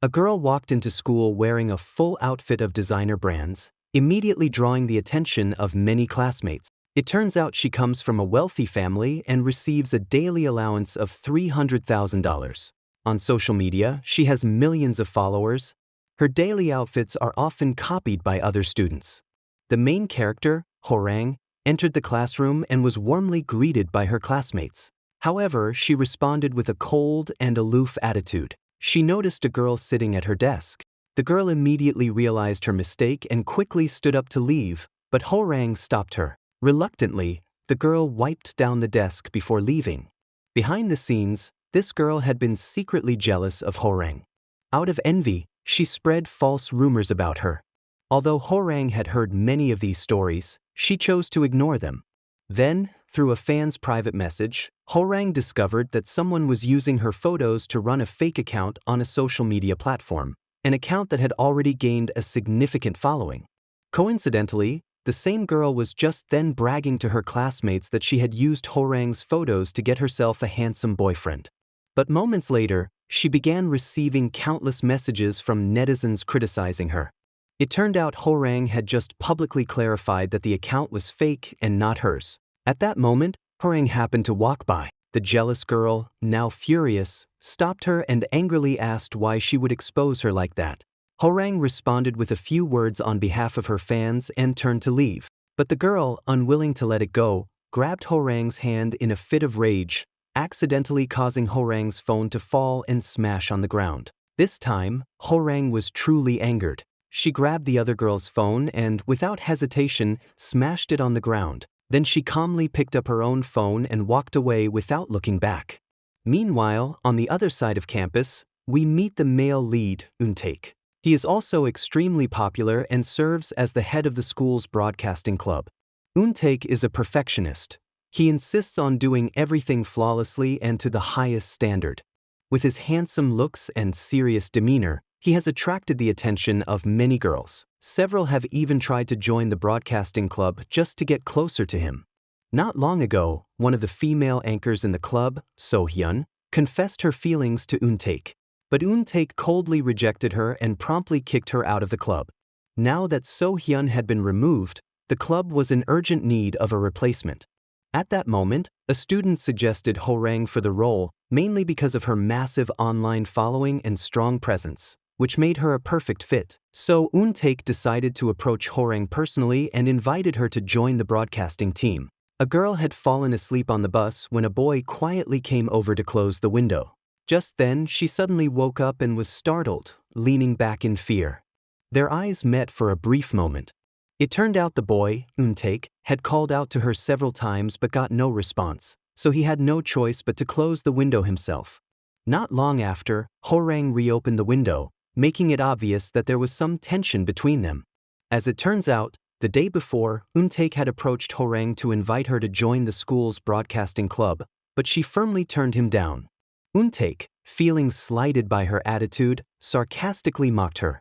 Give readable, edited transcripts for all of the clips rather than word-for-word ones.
A girl walked into school wearing a full outfit of designer brands, immediately drawing the attention of many classmates. It turns out she comes from a wealthy family and receives a daily allowance of $300,000. On social media, she has millions of followers. Her daily outfits are often copied by other students. The main character, Horang, entered the classroom and was warmly greeted by her classmates. However, she responded with a cold and aloof attitude. She noticed a girl sitting at her desk. The girl immediately realized her mistake and quickly stood up to leave, but Horang stopped her. Reluctantly, the girl wiped down the desk before leaving. Behind the scenes, this girl had been secretly jealous of Horang. Out of envy, she spread false rumors about her. Although Horang had heard many of these stories, she chose to ignore them. Then, through a fan's private message, Horang discovered that someone was using her photos to run a fake account on a social media platform, an account that had already gained a significant following. Coincidentally, the same girl was just then bragging to her classmates that she had used Horang's photos to get herself a handsome boyfriend. But moments later, she began receiving countless messages from netizens criticizing her. It turned out Horang had just publicly clarified that the account was fake and not hers. At that moment, Horang happened to walk by. The jealous girl, now furious, stopped her and angrily asked why she would expose her like that. Horang responded with a few words on behalf of her fans and turned to leave. But the girl, unwilling to let it go, grabbed Horang's hand in a fit of rage, accidentally causing Horang's phone to fall and smash on the ground. This time, Horang was truly angered. She grabbed the other girl's phone and, without hesitation, smashed it on the ground. Then she calmly picked up her own phone and walked away without looking back. Meanwhile, on the other side of campus, we meet the male lead, Euntaek. He is also extremely popular and serves as the head of the school's broadcasting club. Euntaek is a perfectionist. He insists on doing everything flawlessly and to the highest standard. With his handsome looks and serious demeanor, he has attracted the attention of many girls. Several have even tried to join the broadcasting club just to get closer to him. Not long ago, one of the female anchors in the club, So-hyun, confessed her feelings to Euntaek. But Euntaek coldly rejected her and promptly kicked her out of the club. Now that So-hyun had been removed, the club was in urgent need of a replacement. At that moment, a student suggested Horang for the role, mainly because of her massive online following and strong presence, which made her a perfect fit. So Euntaek decided to approach Horang personally and invited her to join the broadcasting team. A girl had fallen asleep on the bus when a boy quietly came over to close the window. Just then, she suddenly woke up and was startled, leaning back in fear. Their eyes met for a brief moment. It turned out the boy, Euntaek, had called out to her several times but got no response, so he had no choice but to close the window himself. Not long after, Horang reopened the window, making it obvious that there was some tension between them. As it turns out, the day before, Euntaek had approached Horang to invite her to join the school's broadcasting club, but she firmly turned him down. Euntaek, feeling slighted by her attitude, sarcastically mocked her.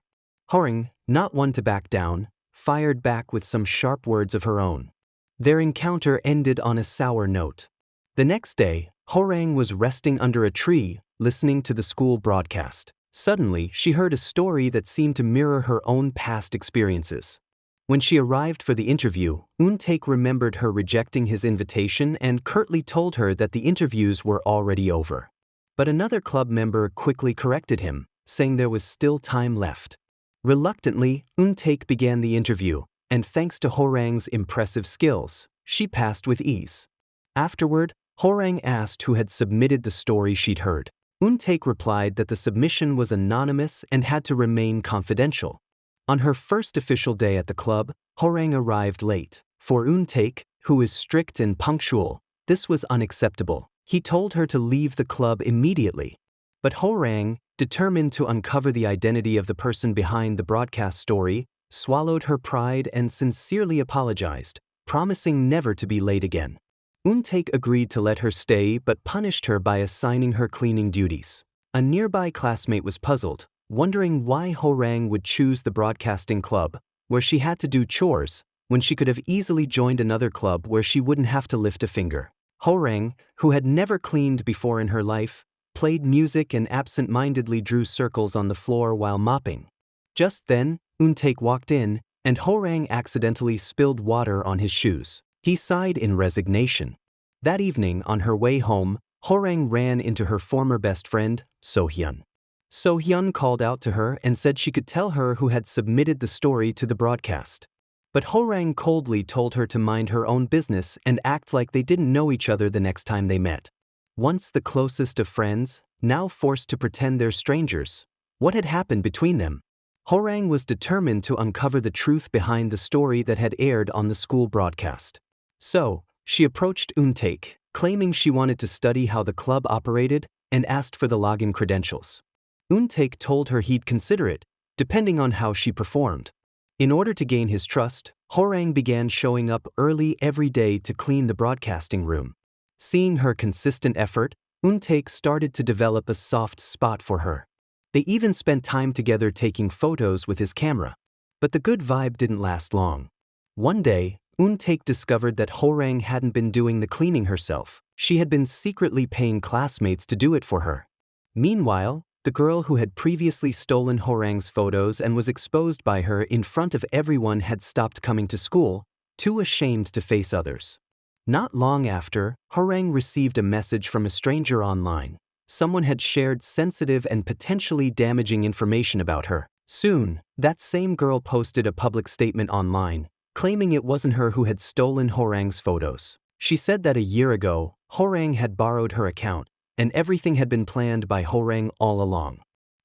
Horang, not one to back down, fired back with some sharp words of her own. Their encounter ended on a sour note. The next day, Horang was resting under a tree, listening to the school broadcast. Suddenly, she heard a story that seemed to mirror her own past experiences. When she arrived for the interview, Euntaek remembered her rejecting his invitation and curtly told her that the interviews were already over. But another club member quickly corrected him, saying there was still time left. Reluctantly, Euntaek began the interview, and thanks to Horang's impressive skills, she passed with ease. Afterward, Horang asked who had submitted the story she'd heard. Euntaek replied that the submission was anonymous and had to remain confidential. On her first official day at the club, Horang arrived late. For Euntaek, who is strict and punctual, this was unacceptable. He told her to leave the club immediately. But Horang, determined to uncover the identity of the person behind the broadcast story, swallowed her pride and sincerely apologized, promising never to be late again. Euntaek agreed to let her stay but punished her by assigning her cleaning duties. A nearby classmate was puzzled, wondering why Horang would choose the broadcasting club, where she had to do chores, when she could have easily joined another club where she wouldn't have to lift a finger. Horang, who had never cleaned before in her life, played music and absent-mindedly drew circles on the floor while mopping. Just then, Eun-taek walked in, and Ho-rang accidentally spilled water on his shoes. He sighed in resignation. That evening, on her way home, Ho-rang ran into her former best friend, So-hyun. So-hyun called out to her and said she could tell her who had submitted the story to the broadcast. But Ho-rang coldly told her to mind her own business and act like they didn't know each other the next time they met. Once the closest of friends, now forced to pretend they're strangers. What had happened between them? Ho-rang was determined to uncover the truth behind the story that had aired on the school broadcast. So, she approached Eun-taek, claiming she wanted to study how the club operated, and asked for the login credentials. Eun-taek told her he'd consider it, depending on how she performed. In order to gain his trust, Ho-rang began showing up early every day to clean the broadcasting room. Seeing her consistent effort, Eun-taek started to develop a soft spot for her. They even spent time together taking photos with his camera. But the good vibe didn't last long. One day, Eun-taek discovered that Ho-rang hadn't been doing the cleaning herself. She had been secretly paying classmates to do it for her. Meanwhile, the girl who had previously stolen Ho-rang's photos and was exposed by her in front of everyone had stopped coming to school, too ashamed to face others. Not long after, Ho-rang received a message from a stranger online. Someone had shared sensitive and potentially damaging information about her. Soon, that same girl posted a public statement online, claiming it wasn't her who had stolen Ho-rang's photos. She said that a year ago, Ho-rang had borrowed her account, and everything had been planned by Ho-rang all along.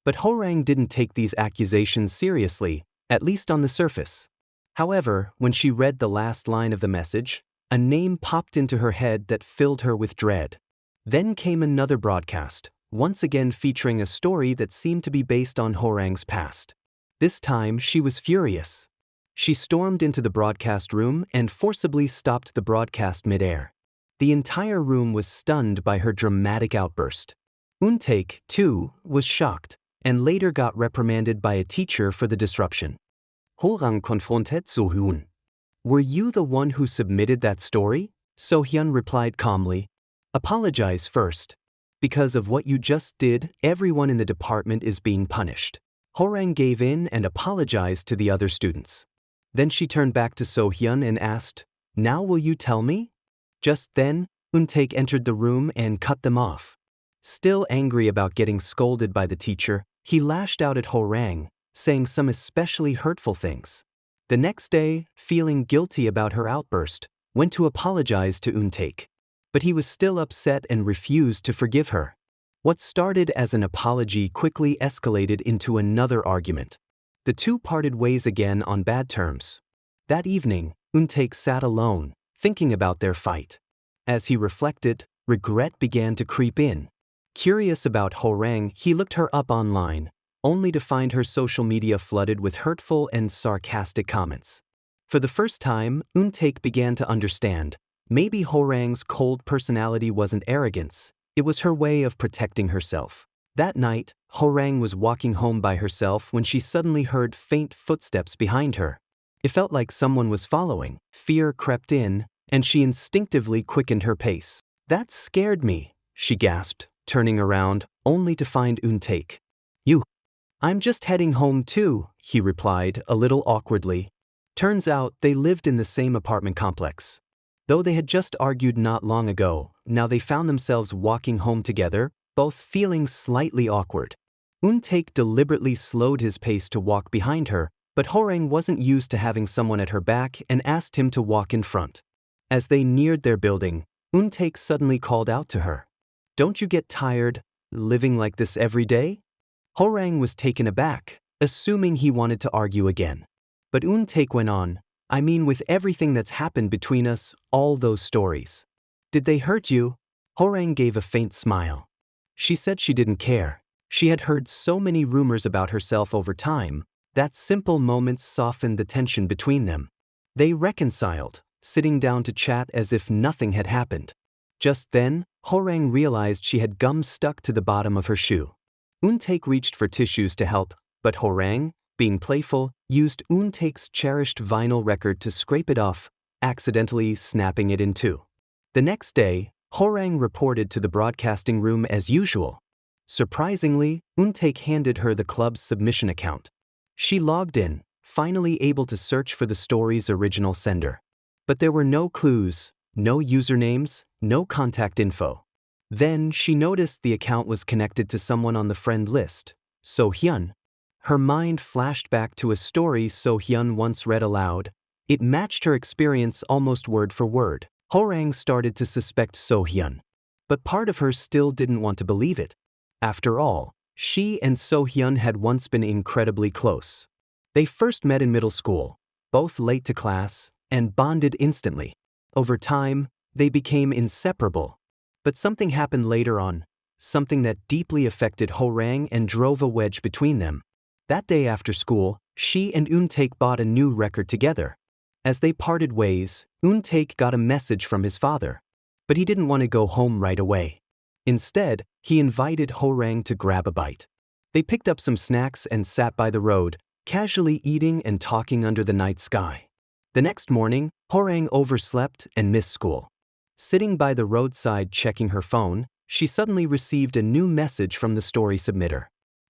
But Ho-rang didn't take these accusations seriously, at least on the surface. However, when she read the last line of the message, a name popped into her head that filled her with dread. Then came another broadcast, once again featuring a story that seemed to be based on Ho-rang's past. This time, she was furious. She stormed into the broadcast room and forcibly stopped the broadcast mid-air. The entire room was stunned by her dramatic outburst. Eun-taek, too, was shocked, and later got reprimanded by a teacher for the disruption. Ho-rang confronted So-hyun. "Were you the one who submitted that story?" So-hyun replied calmly. "Apologize first. Because of what you just did, everyone in the department is being punished." Ho-rang gave in and apologized to the other students. Then she turned back to So-hyun and asked, "Now will you tell me?" Just then, Eun-taek entered the room and cut them off. Still angry about getting scolded by the teacher, he lashed out at Ho-rang, saying some especially hurtful things. The next day, feeling guilty about her outburst, went to apologize to Eun-taek. But he was still upset and refused to forgive her. What started as an apology quickly escalated into another argument. The two parted ways again on bad terms. That evening, Eun-taek sat alone, thinking about their fight. As he reflected, regret began to creep in. Curious about Ho-rang, he looked her up online, only to find her social media flooded with hurtful and sarcastic comments. For the first time, Eun-taek began to understand. Maybe Ho-rang's cold personality wasn't arrogance, it was her way of protecting herself. That night, Ho-rang was walking home by herself when she suddenly heard faint footsteps behind her. It felt like someone was following. Fear crept in, and she instinctively quickened her pace. "That scared me," she gasped, turning around, only to find Eun-taek. "You." "I'm just heading home too," he replied, a little awkwardly. Turns out they lived in the same apartment complex. Though they had just argued not long ago, now they found themselves walking home together, both feeling slightly awkward. Eun-taek deliberately slowed his pace to walk behind her, but Ho-rang wasn't used to having someone at her back and asked him to walk in front. As they neared their building, Eun-taek suddenly called out to her. "Don't you get tired, living like this every day?" Ho-rang was taken aback, assuming he wanted to argue again. But Eun-taek went on, "I mean, with everything that's happened between us, all those stories. Did they hurt you?" Ho-rang gave a faint smile. She said she didn't care. She had heard so many rumors about herself over time, that simple moments softened the tension between them. They reconciled, sitting down to chat as if nothing had happened. Just then, Ho-rang realized she had gum stuck to the bottom of her shoe. Eun-taek reached for tissues to help, but Ho-rang, being playful, used Eun-taek's cherished vinyl record to scrape it off, accidentally snapping it in two. The next day, Ho-rang reported to the broadcasting room as usual. Surprisingly, Untaek handed her the club's submission account. She logged in, finally able to search for the story's original sender. But there were no clues, no usernames, no contact info. Then she noticed the account was connected to someone on the friend list, So-hyun. Her mind flashed back to a story So-hyun once read aloud. It matched her experience almost word for word. Horang started to suspect So-hyun. But part of her still didn't want to believe it. After all, she and So-hyun had once been incredibly close. They first met in middle school, both late to class, and bonded instantly. Over time, they became inseparable. But something happened later on, something that deeply affected Horang and drove a wedge between them. That day after school, she and Untaek bought a new record together. As they parted ways, Untaek got a message from his father. But he didn't want to go home right away. Instead, he invited Horang to grab a bite. They picked up some snacks and sat by the road, casually eating and talking under the night sky. The next morning, Horang overslept and missed school. Sitting by the roadside checking her phone, she suddenly received a new message from the story submitter.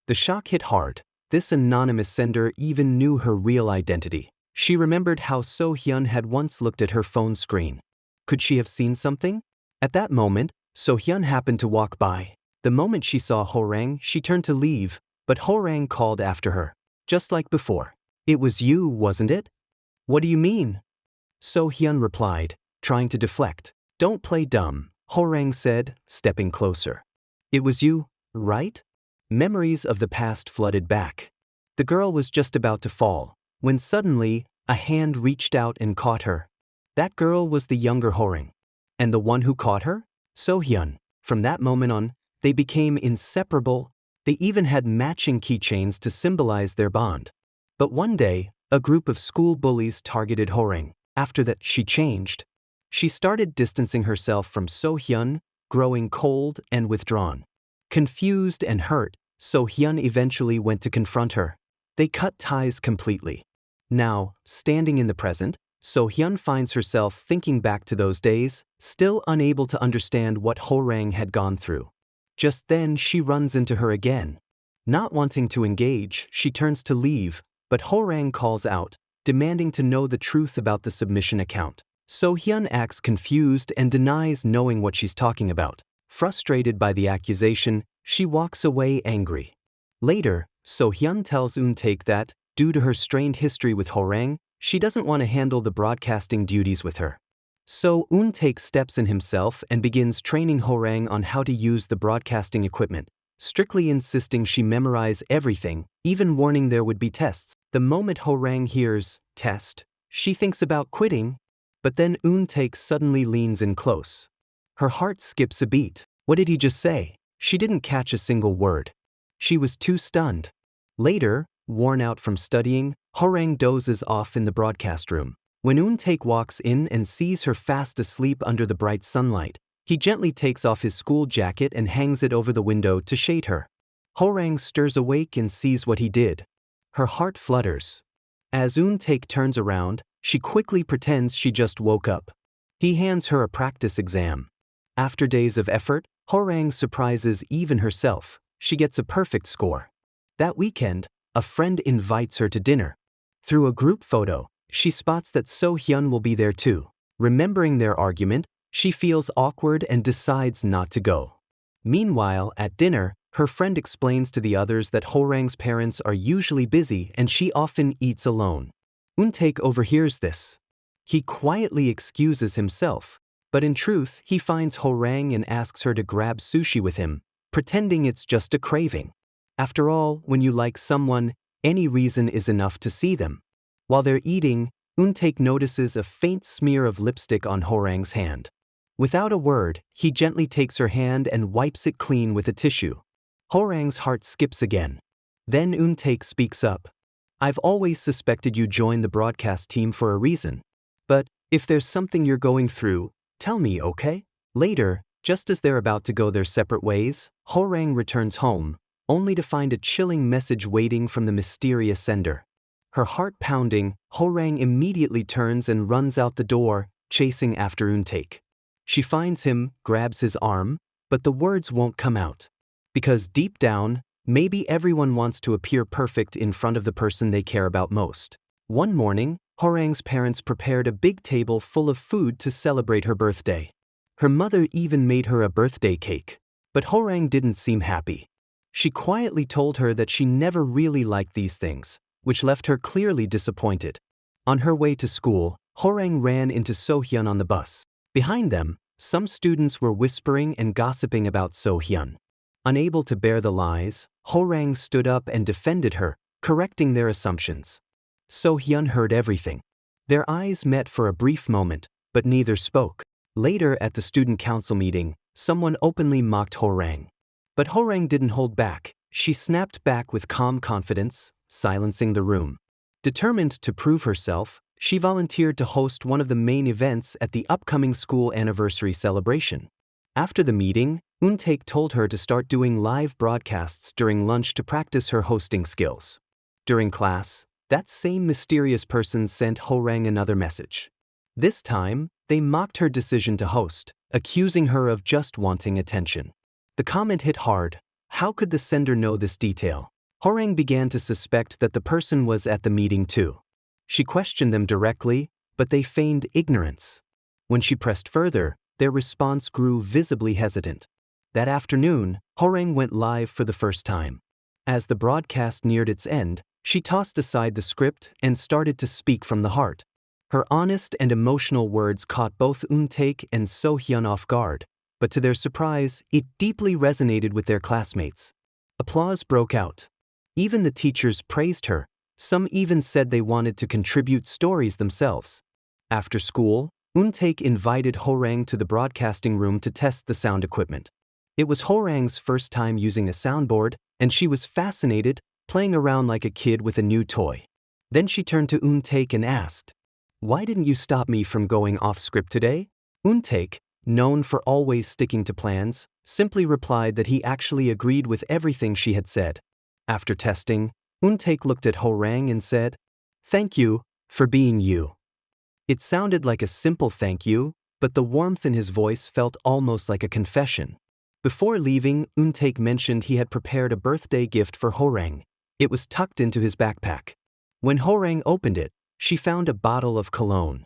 The shock hit hard. This anonymous sender even knew her real identity. She remembered how So-hyun had once looked at her phone screen. Could she have seen something? At that moment, So-hyun happened to walk by. The moment she saw Horang, she turned to leave, but Horang called after her. Just like before. It was you, wasn't it? What do you mean? So-hyun replied, trying to deflect. Don't play dumb, Horang said, stepping closer. It was you, right? Memories of the past flooded back. The girl was just about to fall, when suddenly, a hand reached out and caught her. That girl was the younger Horang. And the one who caught her? So-hyun. From that moment on, they became inseparable. They even had matching keychains to symbolize their bond. But one day, a group of school bullies targeted Horang. After that, she changed. She started distancing herself from So-hyun, growing cold and withdrawn. Confused and hurt, So-hyun eventually went to confront her. They cut ties completely. Now, standing in the present, So-hyun finds herself thinking back to those days, still unable to understand what Horang had gone through. Just then she runs into her again. Not wanting to engage, she turns to leave, but Horang calls out, demanding to know the truth about the submission account. So-hyun acts confused and denies knowing what she's talking about. Frustrated by the accusation, she walks away angry. Later, So-hyun tells Untaek that, due to her strained history with Horang, she doesn't want to handle the broadcasting duties with her. So Untaek steps in himself and begins training Horang on how to use the broadcasting equipment, strictly insisting she memorize everything, even warning there would be tests. The moment Horang hears, test, she thinks about quitting, but then Untaek suddenly leans in close. Her heart skips a beat. What did he just say? She didn't catch a single word. She was too stunned. Later, worn out from studying, Horang dozes off in the broadcast room. When Untaek walks in and sees her fast asleep under the bright sunlight, he gently takes off his school jacket and hangs it over the window to shade her. Horang stirs awake and sees what he did. Her heart flutters. As Untaek turns around, she quickly pretends she just woke up. He hands her a practice exam. After days of effort, Horang surprises even herself. She gets a perfect score. That weekend, a friend invites her to dinner. Through a group photo, she spots that So-hyun will be there too. Remembering their argument, she feels awkward and decides not to go. Meanwhile, at dinner, her friend explains to the others that Horang's parents are usually busy and she often eats alone. Untaek overhears this. He quietly excuses himself, but in truth, he finds Horang and asks her to grab sushi with him, pretending it's just a craving. After all, when you like someone, any reason is enough to see them. While they're eating, Untaek notices a faint smear of lipstick on Horang's hand. Without a word, he gently takes her hand and wipes it clean with a tissue. Horang's heart skips again. Then Untaek speaks up. I've always suspected you joined the broadcast team for a reason. But, if there's something you're going through, tell me, okay? Later, just as they're about to go their separate ways, Horang returns home, only to find a chilling message waiting from the mysterious sender. Her heart pounding, Horang immediately turns and runs out the door, chasing after Untaek. She finds him, grabs his arm, but the words won't come out. Because deep down, maybe everyone wants to appear perfect in front of the person they care about most. One morning, Hwarang's parents prepared a big table full of food to celebrate her birthday. Her mother even made her a birthday cake. But Hwarang didn't seem happy. She quietly told her that she never really liked these things, which left her clearly disappointed. On her way to school, Hwarang ran into So-hyun on the bus. Behind them, some students were whispering and gossiping about So-hyun. Unable to bear the lies, Hwarang stood up and defended her, correcting their assumptions. So-hyun heard everything. Their eyes met for a brief moment, but neither spoke. Later at the student council meeting, someone openly mocked Hwarang. But Hwarang didn't hold back. She snapped back with calm confidence, silencing the room. Determined to prove herself, she volunteered to host one of the main events at the upcoming school anniversary celebration. After the meeting, Eun-taek told her to start doing live broadcasts during lunch to practice her hosting skills. During class, that same mysterious person sent Hwarang another message. This time, they mocked her decision to host, accusing her of just wanting attention. The comment hit hard. How could the sender know this detail? Hwarang began to suspect that the person was at the meeting too. She questioned them directly, but they feigned ignorance. When she pressed further, their response grew visibly hesitant. That afternoon, Hwarang went live for the first time. As the broadcast neared its end, she tossed aside the script and started to speak from the heart. Her honest and emotional words caught both Eun-taek and So-hyun off guard, but to their surprise, it deeply resonated with their classmates. Applause broke out. Even the teachers praised her. Some even said they wanted to contribute stories themselves. After school, Eun-taek invited Hwarang to the broadcasting room to test the sound equipment. It was Hwarang's first time using a soundboard, and she was fascinated, playing around like a kid with a new toy. Then she turned to Eun-taek and asked, "Why didn't you stop me from going off script today?" Eun-taek, known for always sticking to plans, simply replied that he actually agreed with everything she had said. After testing, Eun-taek looked at Hwarang and said, "Thank you for being you." It sounded like a simple thank you, but the warmth in his voice felt almost like a confession. Before leaving, Eun-taek mentioned he had prepared a birthday gift for Hwarang. It was tucked into his backpack. When Hwarang opened it, she found a bottle of cologne.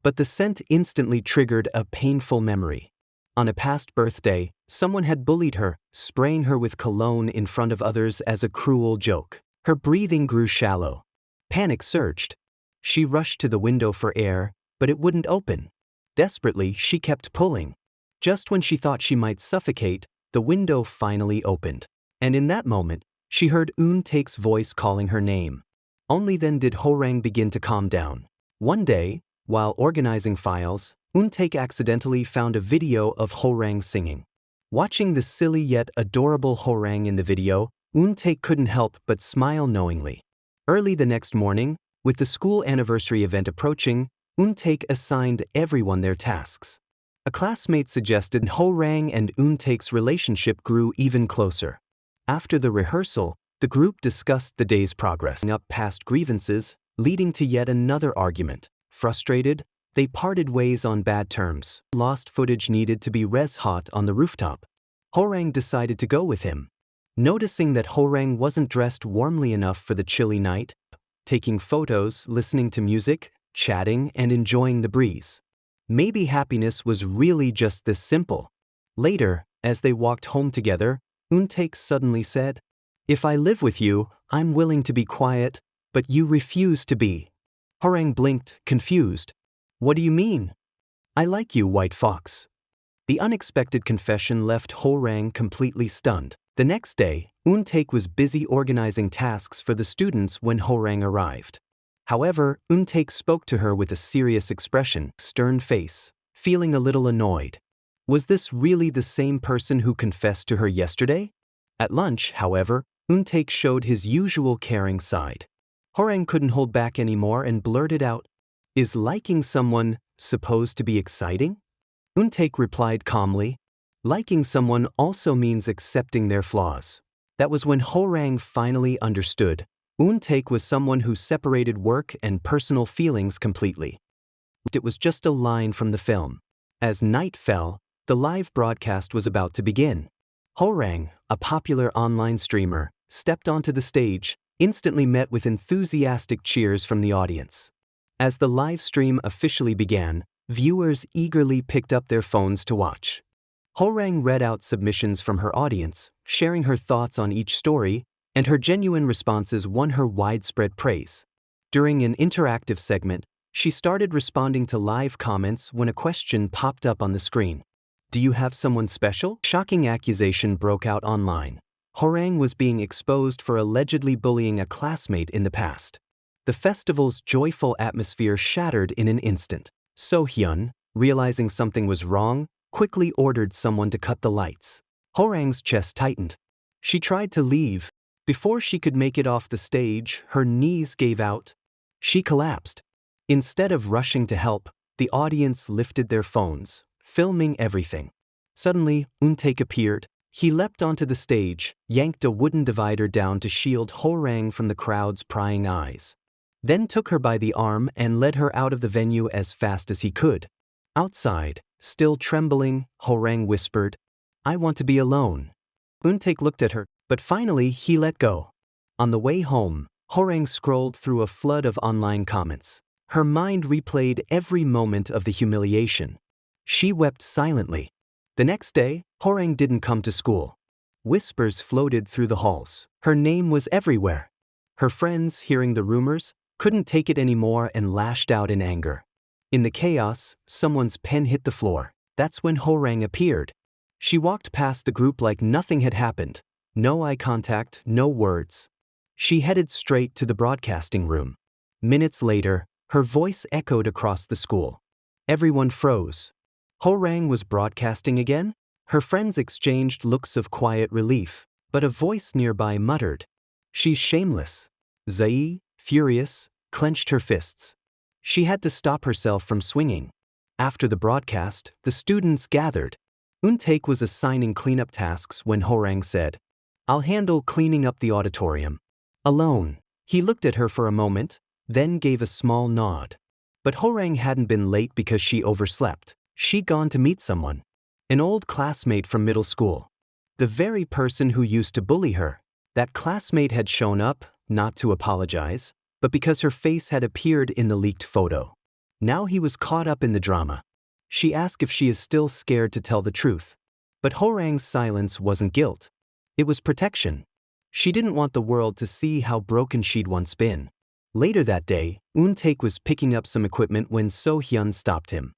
But the scent instantly triggered a painful memory. On a past birthday, someone had bullied her, spraying her with cologne in front of others as a cruel joke. Her breathing grew shallow. Panic surged. She rushed to the window for air, but it wouldn't open. Desperately, she kept pulling. Just when she thought she might suffocate, the window finally opened. And in that moment, she heard Eun-taek's voice calling her name. Only then did Hwarang begin to calm down. One day, while organizing files, Eun-taek accidentally found a video of Hwarang singing. Watching the silly yet adorable Hwarang in the video, Eun-taek couldn't help but smile knowingly. Early the next morning, with the school anniversary event approaching, Eun-taek assigned everyone their tasks. A classmate suggested Hwarang and Eun-taek's relationship grew even closer. After the rehearsal, the group discussed the day's progress, up past grievances, leading to yet another argument. Frustrated, they parted ways on bad terms. Lost footage needed to be res-hot on the rooftop. Hwarang decided to go with him. Noticing that Hwarang wasn't dressed warmly enough for the chilly night, taking photos, listening to music, chatting, and enjoying the breeze. Maybe happiness was really just this simple. Later, as they walked home together, Eun-taek suddenly said, "If I live with you, I'm willing to be quiet, but you refuse to be." Hwarang blinked, confused. "What do you mean?" "I like you, White Fox." The unexpected confession left Hwarang completely stunned. The next day, Eun-taek was busy organizing tasks for the students when Hwarang arrived. However, Eun-taek spoke to her with a serious expression, stern face, feeling a little annoyed. Was this really the same person who confessed to her yesterday? At lunch, however, Eun-taek showed his usual caring side. Hwarang couldn't hold back anymore and blurted out, "Is liking someone supposed to be exciting?" Eun-taek replied calmly, "Liking someone also means accepting their flaws." That was when Hwarang finally understood. Eun-taek was someone who separated work and personal feelings completely. It was just a line from the film. As night fell, the live broadcast was about to begin. Hwarang, a popular online streamer, stepped onto the stage, instantly met with enthusiastic cheers from the audience. As the live stream officially began, viewers eagerly picked up their phones to watch. Horang read out submissions from her audience, sharing her thoughts on each story, and her genuine responses won her widespread praise. During an interactive segment, she started responding to live comments when a question popped up on the screen. "Do you have someone special?" Shocking accusation broke out online. Horang was being exposed for allegedly bullying a classmate in the past. The festival's joyful atmosphere shattered in an instant. So-hyun, realizing something was wrong, quickly ordered someone to cut the lights. Horang's chest tightened. She tried to leave. Before she could make it off the stage, her knees gave out. She collapsed. Instead of rushing to help, the audience lifted their phones, filming everything. Suddenly, Eun-taek appeared. He leapt onto the stage, yanked a wooden divider down to shield Horang from the crowd's prying eyes. Then took her by the arm and led her out of the venue as fast as he could. Outside, still trembling, Horang whispered, "I want to be alone." Eun-taek looked at her, but finally he let go. On the way home, Horang scrolled through a flood of online comments. Her mind replayed every moment of the humiliation. She wept silently. The next day, Horang didn't come to school. Whispers floated through the halls. Her name was everywhere. Her friends, hearing the rumors, couldn't take it anymore and lashed out in anger. In the chaos, someone's pen hit the floor. That's when Horang appeared. She walked past the group like nothing had happened. No eye contact, no words. She headed straight to the broadcasting room. Minutes later, her voice echoed across the school. Everyone froze. Horang was broadcasting again? Her friends exchanged looks of quiet relief, but a voice nearby muttered, "She's shameless." Zae, furious, clenched her fists. She had to stop herself from swinging. After the broadcast, the students gathered. Eun-taek was assigning cleanup tasks when Horang said, "I'll handle cleaning up the auditorium." Alone, he looked at her for a moment, then gave a small nod. But Horang hadn't been late because she overslept. She'd gone to meet someone. An old classmate from middle school. The very person who used to bully her. That classmate had shown up, not to apologize, but because her face had appeared in the leaked photo. Now he was caught up in the drama. She asked if she is still scared to tell the truth. But Horang's silence wasn't guilt. It was protection. She didn't want the world to see how broken she'd once been. Later that day, Eun-taek was picking up some equipment when So-hyun stopped him.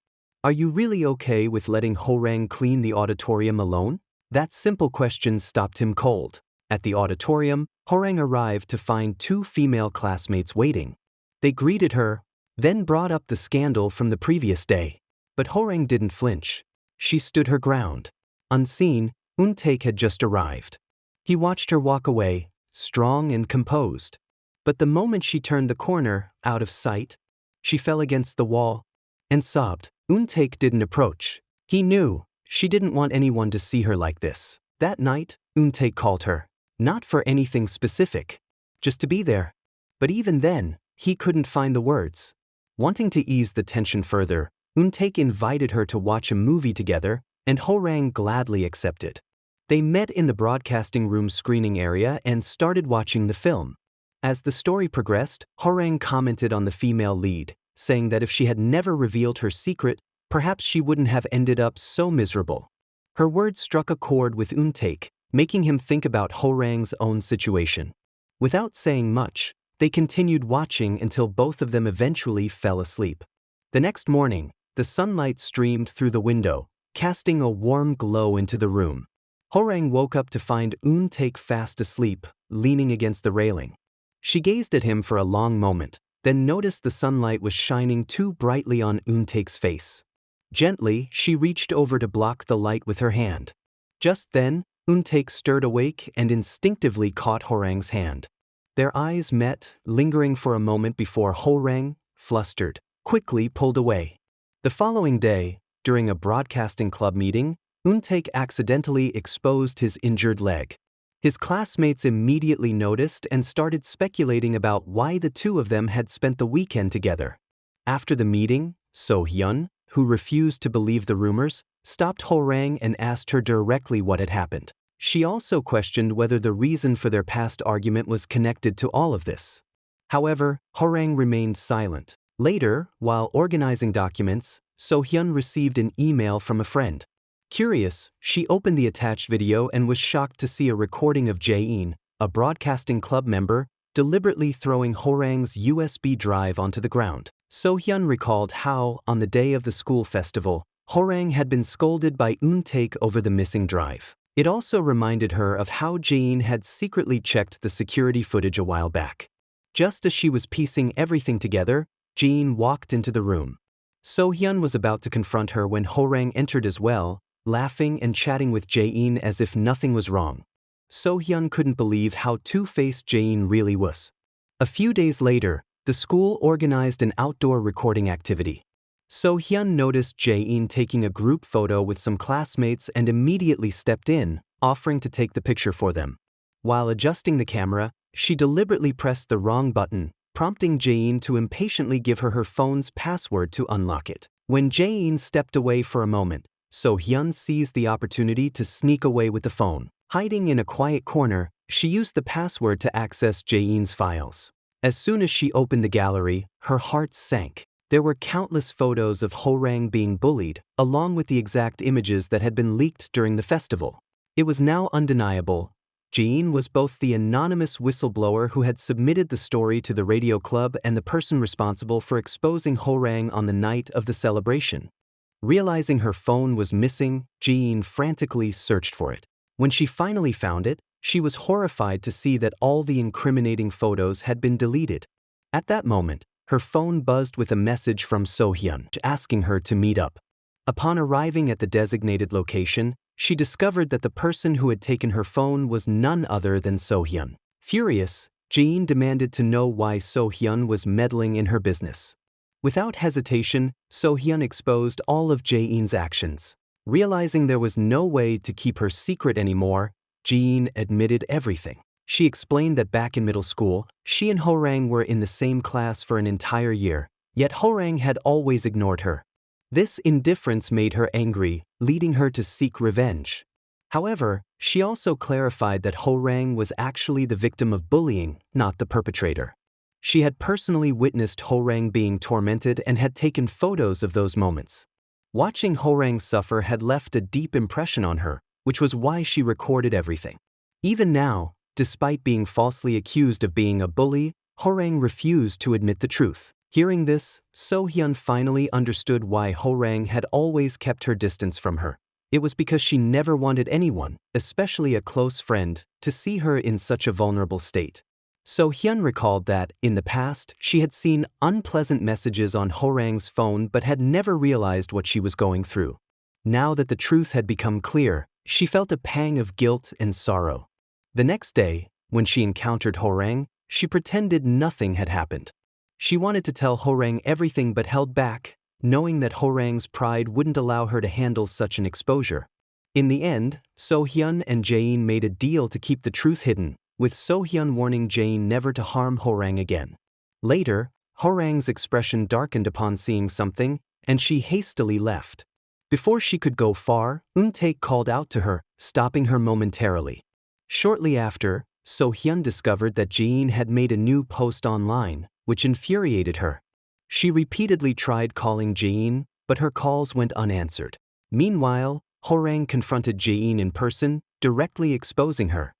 "Are you really okay with letting Horang clean the auditorium alone?" That simple question stopped him cold. At the auditorium, Horang arrived to find two female classmates waiting. They greeted her, then brought up the scandal from the previous day. But Horang didn't flinch. She stood her ground. Unseen, Eun-taek had just arrived. He watched her walk away, strong and composed. But the moment she turned the corner, out of sight, she fell against the wall and sobbed. Eun-taek didn't approach. He knew she didn't want anyone to see her like this. That night, Eun-taek called her. Not for anything specific. Just to be there. But even then, he couldn't find the words. Wanting to ease the tension further, Eun-taek invited her to watch a movie together, and Horang gladly accepted. They met in the broadcasting room screening area and started watching the film. As the story progressed, Horang commented on the female lead, saying that if she had never revealed her secret, perhaps she wouldn't have ended up so miserable. Her words struck a chord with Eun-taek, making him think about Horang's own situation. Without saying much, they continued watching until both of them eventually fell asleep. The next morning, the sunlight streamed through the window, casting a warm glow into the room. Horang woke up to find Eun-taek fast asleep, leaning against the railing. She gazed at him for a long moment, then noticed the sunlight was shining too brightly on Eun-taek's face. Gently, she reached over to block the light with her hand. Just then, Eun-taek stirred awake and instinctively caught Horang's hand. Their eyes met, lingering for a moment before Horang, flustered, quickly pulled away. The following day, during a broadcasting club meeting, Eun-taek accidentally exposed his injured leg. His classmates immediately noticed and started speculating about why the two of them had spent the weekend together. After the meeting, So-hyun, who refused to believe the rumors, stopped Horang and asked her directly what had happened. She also questioned whether the reason for their past argument was connected to all of this. However, Horang remained silent. Later, while organizing documents, So-hyun received an email from a friend. Curious, she opened the attached video and was shocked to see a recording of Jae-in, a broadcasting club member, deliberately throwing Horang's USB drive onto the ground. So-hyun recalled how, on the day of the school festival, Horang had been scolded by Eun-taek over the missing drive. It also reminded her of how Jae-in had secretly checked the security footage a while back. Just as she was piecing everything together, Jae-in walked into the room. So-hyun was about to confront her when Horang entered as well, laughing and chatting with Jae-in as if nothing was wrong. So-hyun couldn't believe how two-faced Jae-in really was. A few days later, the school organized an outdoor recording activity. So-hyun noticed Jae-in taking a group photo with some classmates and immediately stepped in, offering to take the picture for them. While adjusting the camera, she deliberately pressed the wrong button, prompting Jae-in to impatiently give her phone's password to unlock it. When Jae-in stepped away for a moment, So-hyun seized the opportunity to sneak away with the phone. Hiding in a quiet corner, she used the password to access Jae-in's files. As soon as she opened the gallery, her heart sank. There were countless photos of Horang being bullied, along with the exact images that had been leaked during the festival. It was now undeniable. Jae-in was both the anonymous whistleblower who had submitted the story to the radio club and the person responsible for exposing Horang on the night of the celebration. Realizing her phone was missing, Jae-in frantically searched for it. When she finally found it, she was horrified to see that all the incriminating photos had been deleted. At that moment, her phone buzzed with a message from So-hyun asking her to meet up. Upon arriving at the designated location, she discovered that the person who had taken her phone was none other than So-hyun. Furious, Jae-in demanded to know why So-hyun was meddling in her business. Without hesitation, So-hyun exposed all of Jae-in's actions. Realizing there was no way to keep her secret anymore, Jae-in admitted everything. She explained that back in middle school, she and Horang were in the same class for an entire year, yet Horang had always ignored her. This indifference made her angry, leading her to seek revenge. However, she also clarified that Horang was actually the victim of bullying, not the perpetrator. She had personally witnessed Horang being tormented and had taken photos of those moments. Watching Horang suffer had left a deep impression on her, which was why she recorded everything. Even now, despite being falsely accused of being a bully, Horang refused to admit the truth. Hearing this, So-hyun finally understood why Horang had always kept her distance from her. It was because she never wanted anyone, especially a close friend, to see her in such a vulnerable state. So-hyun recalled that, in the past, she had seen unpleasant messages on Horang's phone but had never realized what she was going through. Now that the truth had become clear, she felt a pang of guilt and sorrow. The next day, when she encountered Horang, she pretended nothing had happened. She wanted to tell Horang everything but held back, knowing that Horang's pride wouldn't allow her to handle such an exposure. In the end, So-hyun and Jae-in made a deal to keep the truth hidden, with So-hyun warning Jae-in never to harm Horang again. Later, Horang's expression darkened upon seeing something, and she hastily left. Before she could go far, Eun-taek called out to her, stopping her momentarily. Shortly after, So-hyun discovered that Jae-in had made a new post online, which infuriated her. She repeatedly tried calling Jae-in, but her calls went unanswered. Meanwhile, Horang confronted Jae-in in person, directly exposing her.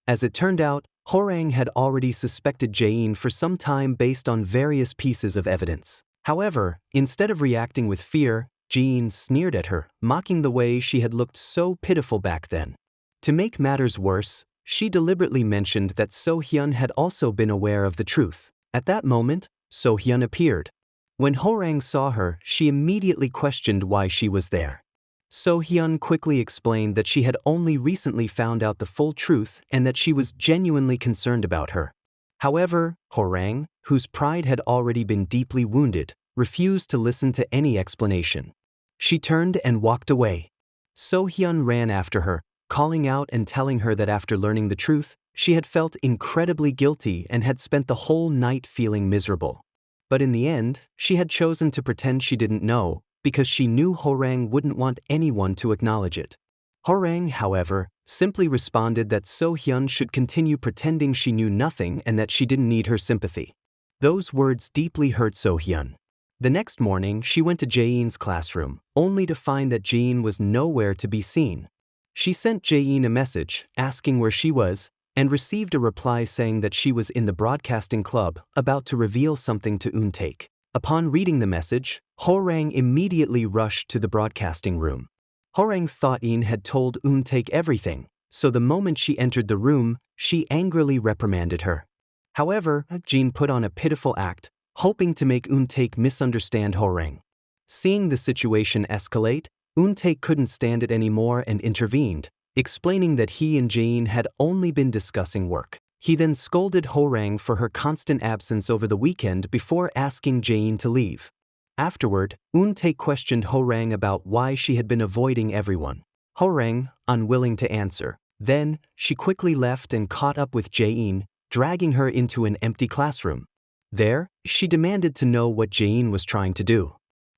As it turned out, Horang had already suspected Jae-in for some time based on various pieces of evidence. However, instead of reacting with fear, Jae-in sneered at her, mocking the way she had looked so pitiful back then. To make matters worse, she deliberately mentioned that So-hyun had also been aware of the truth. At that moment, So-hyun appeared. When Horang saw her, she immediately questioned why she was there. So-hyun quickly explained that she had only recently found out the full truth and that she was genuinely concerned about her. However, Horang, whose pride had already been deeply wounded, refused to listen to any explanation. She turned and walked away. So-hyun ran after her, calling out and telling her that after learning the truth, she had felt incredibly guilty and had spent the whole night feeling miserable. But in the end, she had chosen to pretend she didn't know, because she knew Horang wouldn't want anyone to acknowledge it. Horang, however, simply responded that So-hyun should continue pretending she knew nothing and that she didn't need her sympathy. Those words deeply hurt So-hyun. The next morning, she went to Jae-in's classroom, only to find that Jae-in was nowhere to be seen. She sent Jae-in a message, asking where she was, and received a reply saying that she was in the broadcasting club, about to reveal something to Eun-taek. Upon reading the message, Ho-rang immediately rushed to the broadcasting room. Ho-rang thought In had told Eun-taek everything, so the moment she entered the room, she angrily reprimanded her. However, Jin put on a pitiful act, hoping to make Eun-taek misunderstand Ho-rang. Seeing the situation escalate, Eun-taek couldn't stand it anymore and intervened, explaining that he and Jae-in had only been discussing work. He then scolded Ho-rang for her constant absence over the weekend before asking Jae-in to leave. Afterward, Eun-taek questioned Ho-rang about why she had been avoiding everyone. Ho-rang, unwilling to answer. Then, she quickly left and caught up with Jae-in, dragging her into an empty classroom. There, she demanded to know what Jae-in was trying to do.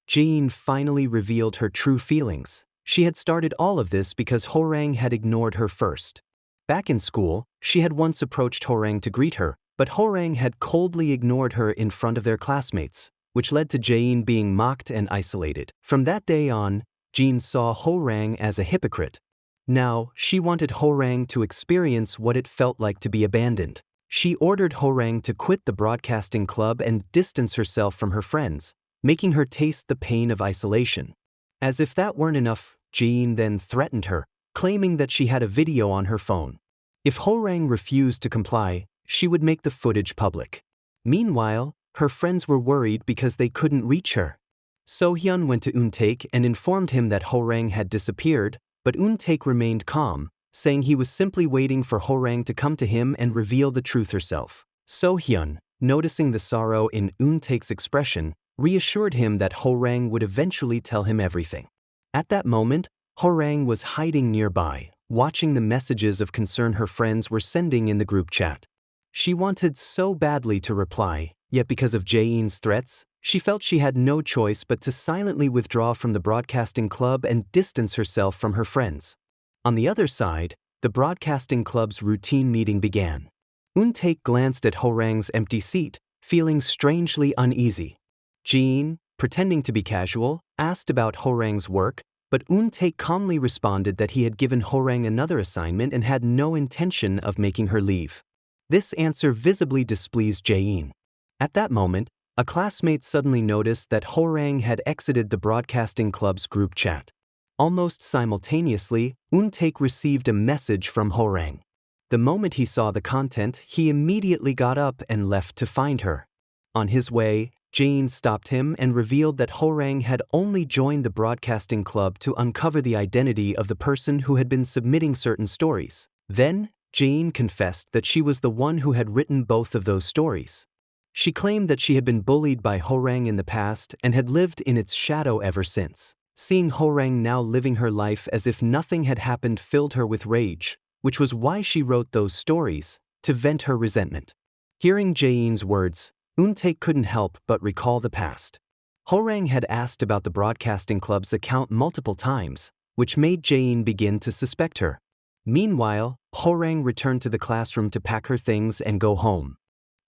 Jae-in finally revealed her true feelings. She had started all of this because Ho-rang had ignored her first. Back in school, she had once approached Ho-rang to greet her, but Ho-rang had coldly ignored her in front of their classmates, which led to Jae-in being mocked and isolated. From that day on, Jin saw Ho-rang as a hypocrite. Now, she wanted Ho-rang to experience what it felt like to be abandoned. She ordered Ho-rang to quit the broadcasting club and distance herself from her friends, making her taste the pain of isolation. As if that weren't enough, Jin then threatened her, claiming that she had a video on her phone. If Ho-rang refused to comply, she would make the footage public. Meanwhile, her friends were worried because they couldn't reach her. So-hyun went to Eun-taek and informed him that Ho-rang had disappeared, but Eun-taek remained calm, saying he was simply waiting for Ho-rang to come to him and reveal the truth herself. So-hyun, noticing the sorrow in Eun-taek's expression, reassured him that Ho-rang would eventually tell him everything. At that moment, Ho-rang was hiding nearby, watching the messages of concern her friends were sending in the group chat. She wanted so badly to reply, yet because of Jae-in's threats, she felt she had no choice but to silently withdraw from the broadcasting club and distance herself from her friends. On the other side, the broadcasting club's routine meeting began. Eun-taek glanced at Ho-rang's empty seat, feeling strangely uneasy. Jin, pretending to be casual, asked about Ho-rang's work, but Eun-taek calmly responded that he had given Ho-rang another assignment and had no intention of making her leave. This answer visibly displeased Jae-in. At that moment, a classmate suddenly noticed that Ho-rang had exited the broadcasting club's group chat. Almost simultaneously, Eun-taek received a message from Ho-rang. The moment he saw the content, he immediately got up and left to find her. On his way, Jae-in stopped him and revealed that Ho-rang had only joined the broadcasting club to uncover the identity of the person who had been submitting certain stories. Then, Jae-in confessed that she was the one who had written both of those stories. She claimed that she had been bullied by Ho-rang in the past and had lived in its shadow ever since. Seeing Ho-rang now living her life as if nothing had happened filled her with rage, which was why she wrote those stories, to vent her resentment. Hearing Jae-in's words, Eun-taek couldn't help but recall the past. Ho-rang had asked about the broadcasting club's account multiple times, which made Jae-in begin to suspect her. Meanwhile, Ho-rang returned to the classroom to pack her things and go home.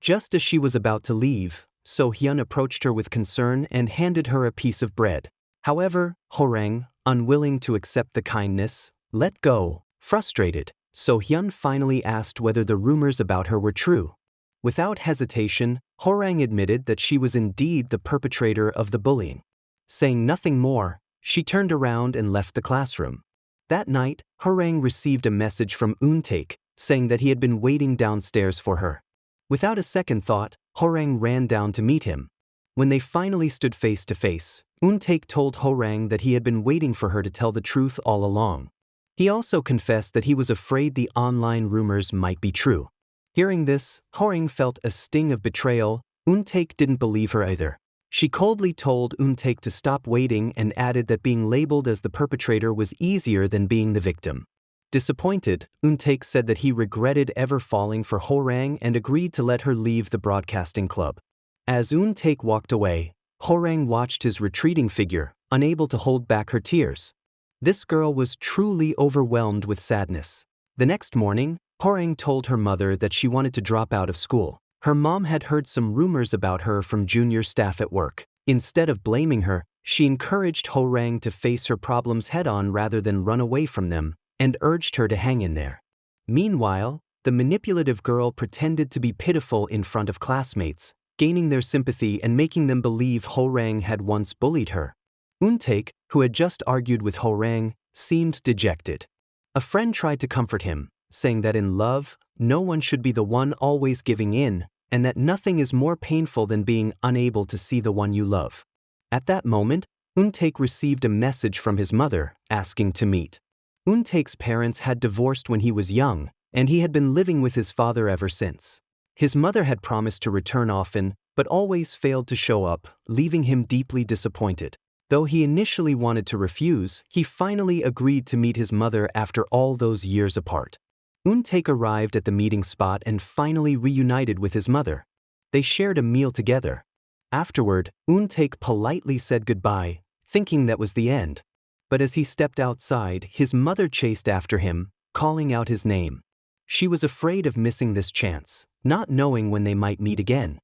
Just as she was about to leave, So-hyun approached her with concern and handed her a piece of bread. However, Ho-rang, unwilling to accept the kindness, let go. Frustrated, So-hyun finally asked whether the rumors about her were true. Without hesitation, Ho-rang admitted that she was indeed the perpetrator of the bullying. Saying nothing more, she turned around and left the classroom. That night, Ho-rang received a message from Eun-taek, saying that he had been waiting downstairs for her. Without a second thought, Ho-rang ran down to meet him. When they finally stood face to face, Eun-taek told Ho-rang that he had been waiting for her to tell the truth all along. He also confessed that he was afraid the online rumors might be true. Hearing this, Ho-rang felt a sting of betrayal. Eun-taek didn't believe her either. She coldly told Eun-taek to stop waiting and added that being labeled as the perpetrator was easier than being the victim. Disappointed, Eun-taek said that he regretted ever falling for Ho-rang and agreed to let her leave the broadcasting club. As Eun-taek walked away, Ho-rang watched his retreating figure, unable to hold back her tears. This girl was truly overwhelmed with sadness. The next morning, Horang told her mother that she wanted to drop out of school. Her mom had heard some rumors about her from junior staff at work. Instead of blaming her, she encouraged Horang to face her problems head-on rather than run away from them, and urged her to hang in there. Meanwhile, the manipulative girl pretended to be pitiful in front of classmates, gaining their sympathy and making them believe Horang had once bullied her. Eun-taek, who had just argued with Horang, seemed dejected. A friend tried to comfort him, saying that in love, no one should be the one always giving in, and that nothing is more painful than being unable to see the one you love. At that moment, Eun-taek received a message from his mother, asking to meet. Eun-taek's parents had divorced when he was young, and he had been living with his father ever since. His mother had promised to return often, but always failed to show up, leaving him deeply disappointed. Though he initially wanted to refuse, he finally agreed to meet his mother after all those years apart. Eun-taek arrived at the meeting spot and finally reunited with his mother. They shared a meal together. Afterward, Eun-taek politely said goodbye, thinking that was the end. But as he stepped outside, his mother chased after him, calling out his name. She was afraid of missing this chance, not knowing when they might meet again.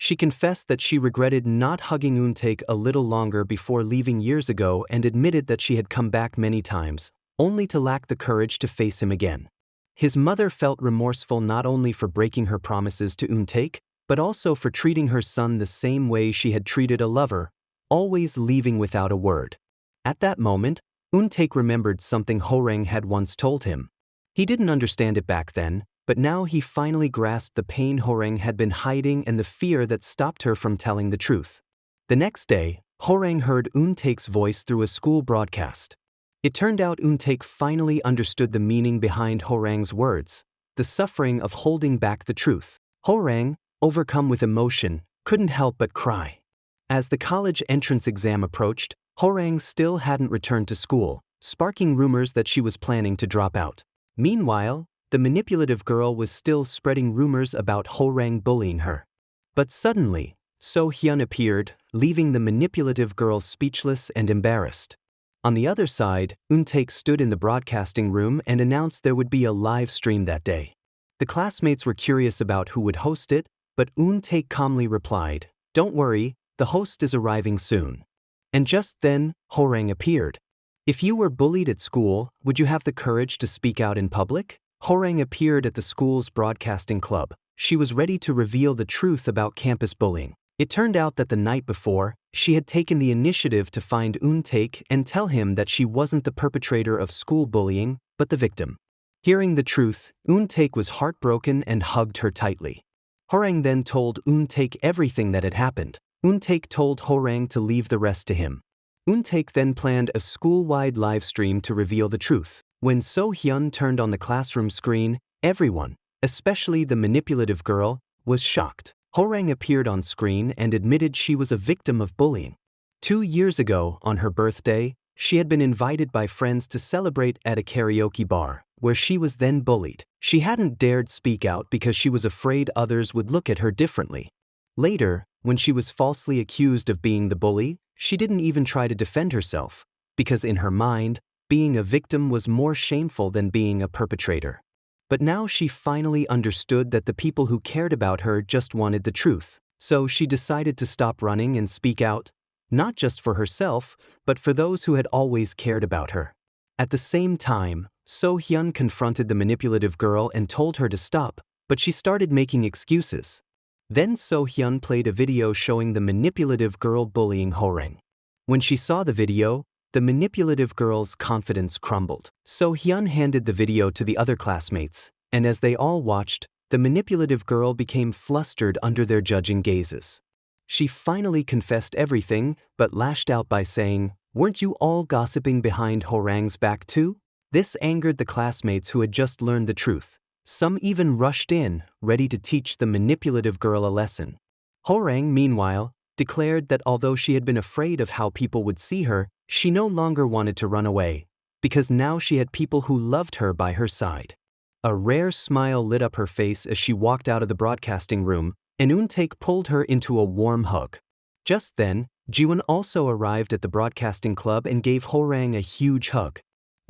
She confessed that she regretted not hugging Eun-taek a little longer before leaving years ago and admitted that she had come back many times, only to lack the courage to face him again. His mother felt remorseful not only for breaking her promises to Eun-taek, but also for treating her son the same way she had treated a lover, always leaving without a word. At that moment, Eun-taek remembered something Horang had once told him. He didn't understand it back then, but now he finally grasped the pain Horang had been hiding and the fear that stopped her from telling the truth. The next day, Horang heard Eun-taek's voice through a school broadcast. It turned out Eun-taek finally understood the meaning behind Horang's words, the suffering of holding back the truth. Horang, overcome with emotion, couldn't help but cry. As the college entrance exam approached, Horang still hadn't returned to school, sparking rumors that she was planning to drop out. Meanwhile, the manipulative girl was still spreading rumors about Horang bullying her. But suddenly, So-hyun appeared, leaving the manipulative girl speechless and embarrassed. On the other side, Eun-taek stood in the broadcasting room and announced there would be a live stream that day. The classmates were curious about who would host it, but Eun-taek calmly replied, "Don't worry, the host is arriving soon." And just then, Horang appeared. "If you were bullied at school, would you have the courage to speak out in public?" Horang appeared at the school's broadcasting club. She was ready to reveal the truth about campus bullying. It turned out that the night before, she had taken the initiative to find Eun-taek and tell him that she wasn't the perpetrator of school bullying, but the victim. Hearing the truth, Eun-taek was heartbroken and hugged her tightly. Horang then told Eun-taek everything that had happened. Eun-taek told Horang to leave the rest to him. Eun-taek then planned a school-wide live stream to reveal the truth. When So-hyun turned on the classroom screen, everyone, especially the manipulative girl, was shocked. Horang appeared on screen and admitted she was a victim of bullying. 2 years ago, on her birthday, she had been invited by friends to celebrate at a karaoke bar, where she was then bullied. She hadn't dared speak out because she was afraid others would look at her differently. Later, when she was falsely accused of being the bully, she didn't even try to defend herself, because in her mind, being a victim was more shameful than being a perpetrator. But now she finally understood that the people who cared about her just wanted the truth, so she decided to stop running and speak out, not just for herself, but for those who had always cared about her. At the same time, So-hyun confronted the manipulative girl and told her to stop, but she started making excuses. Then So-hyun played a video showing the manipulative girl bullying Horang. When she saw the video, the manipulative girl's confidence crumbled. So-hyun handed the video to the other classmates, and as they all watched, the manipulative girl became flustered under their judging gazes. She finally confessed everything, but lashed out by saying, "Weren't you all gossiping behind Horang's back too?" This angered the classmates who had just learned the truth. Some even rushed in, ready to teach the manipulative girl a lesson. Horang, meanwhile, declared that although she had been afraid of how people would see her, she no longer wanted to run away, because now she had people who loved her by her side. A rare smile lit up her face as she walked out of the broadcasting room, and Eun-taek pulled her into a warm hug. Just then, Jiwon also arrived at the broadcasting club and gave Horang a huge hug.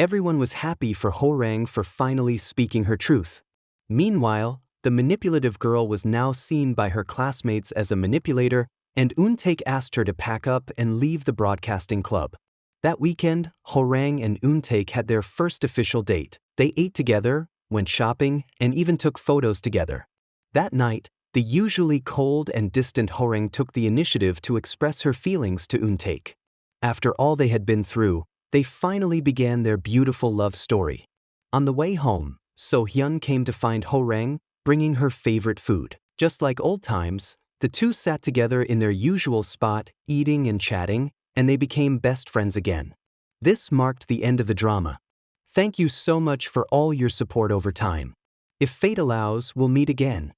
Everyone was happy for Horang for finally speaking her truth. Meanwhile, the manipulative girl was now seen by her classmates as a manipulator, and Euntaek asked her to pack up and leave the broadcasting club. That weekend, Horang and Euntaek had their first official date. They ate together, went shopping, and even took photos together. That night, the usually cold and distant Horang took the initiative to express her feelings to Euntaek. After all they had been through, they finally began their beautiful love story. On the way home, So-hyun came to find Horang, bringing her favorite food. Just like old times, the two sat together in their usual spot, eating and chatting, and they became best friends again. This marked the end of the drama. Thank you so much for all your support over time. If fate allows, we'll meet again.